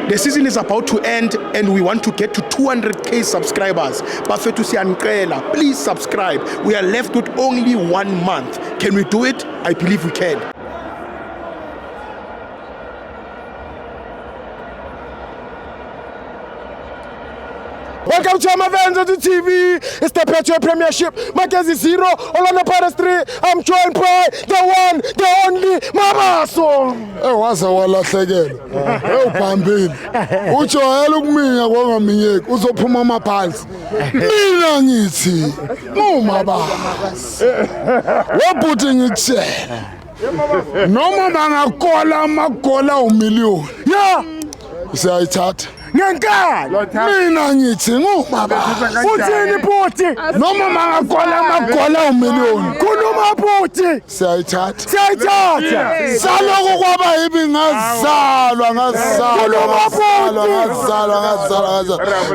The season is about to end and we want to get to 200k subscribers. Bafethu siyanicela, please subscribe. We are left with only 1 month. Can we do it? I believe we can. Welcome to Amavenzo to TV. It's the Petro Premiership. Mackenzie 0, Orlando Pirates 3. I'm joined by the one, the only Mabaso. Waza walahlekela. Uphambili. Ujoyela ukuminya kwangaminyeki uzophuma amaphansi. Mina ngithi Mabasi. Wabhuti ngitshela. Noma bangakola amagola u1,000,000. Yeah. Siyayithatha. Ngenkala mina ngithi Mabasi uthini bhuti noma mangagola amagola u1,000,000 khuluma bhuti siyayithatha saloku kwaba yibi ngazalwa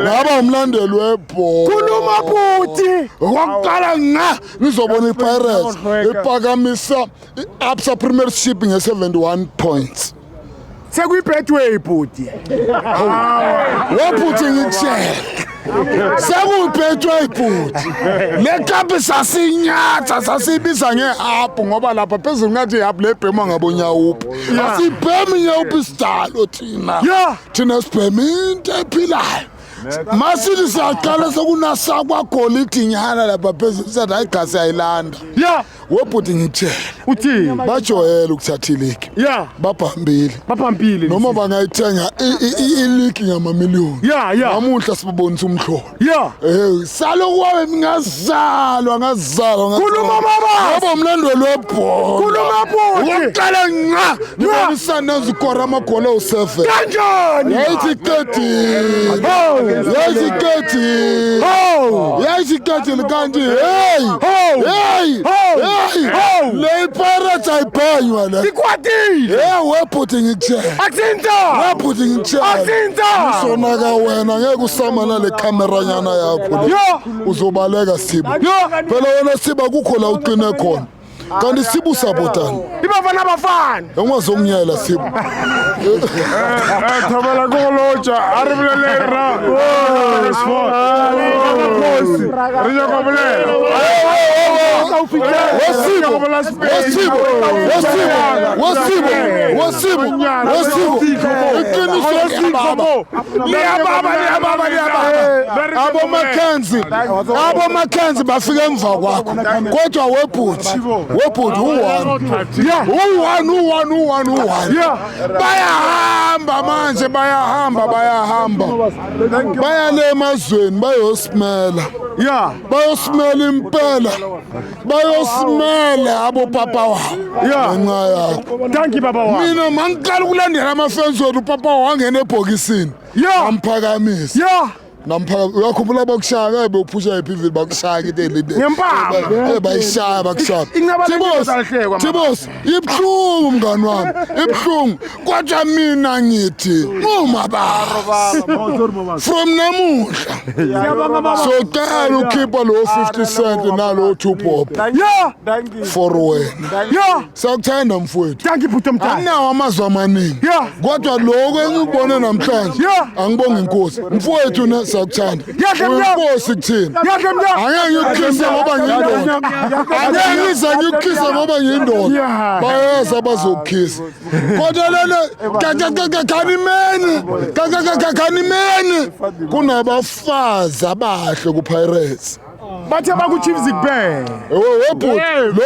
ngaba umlandeli webhola khuluma bhuti okokuqala ngizobona iPirates iphakamisa iAbsa Premiership nge71 points. Sekuyibetway bhuti. Waphuthi ngitshela. Sekuyibetway bhuti. Le cup sasinyatha sasibiza ngeHub ngoba lapha phezulu ngathi iHub lebhema ngabonyawuphi. Asibhemi nyawuphi isidalo thina. Thina sibhema into ephilayo. Masili siyaqala sokunasa kwagoli idinyana lapha phezulu sathi hayi gasi ayilanda. Wobhuti ngitshela uthi bajoyela ukuthatha iligi babhambile noma bangayithenga iligi ngama1,000,000 namuhla sibabonisa umhlolo saloku wabe ngazalwa khuluma Mabasi ngoba umlandeli webhola khuluma bhuti uqala nibonisana zikora amagola u7 kanjani yayithi keti kanti hey le Pirates ayibhanywa la ikwatile webhuti ngitshela akuthinta sonaka wena ngeke usamana le camera nyana yakho uzobaleka Sibu phela wena Siba kukho la uqine khona kanti Sibu sabotana ibafana abafana ungazomnyela Sibu thobela koloja aribulela abo Mackenzie bafika emva kwakho kodwa webhuti u1 bayahamba manje bayale emazweni bayosimela impela bayosimela abo papa wabo ngenxa yakho thank you baba wami mina mangiqala ukulandela amafans wethu papa wangena ebhokisini amphakamisa uyakhumbula bakushaya bephusha iphivili bakushaya itelide ngempama bayishaya bakushaya Thibos ibhlungu mngani wami ibhlungu kodwa mina ngithi Mabasi from namuhla so qala ukhipha lo 50 cent nalo 2 pop for wena sakuthanda mfowethu thank you bhuti mthanda anginawo amazwi amaningi kodwa lokho engibone namhlanje angibonga inkosi mfowethu sakuthanda inkosi kuthina angeke ngikukhise ngoba ngiyindoda angeke ngikukhise ngoba ngiyindoda bayeza bazokukhisa kodwa lele kanimeni kunabafazi abahle kuPirates bathe bakuChiefs kuphela webhuti lo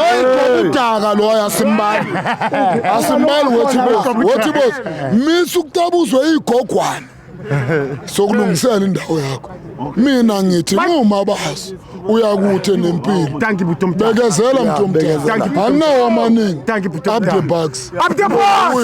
ikudaka lo ayasimbali wethi boss misa ukutabuzwe igogwana sokulungisela indawo yakho mina ngithi Mabasi uyakude nempilo thank you bhuti bekezela mntomdala anginawo amaningi thank you bhuti up the bucks up the box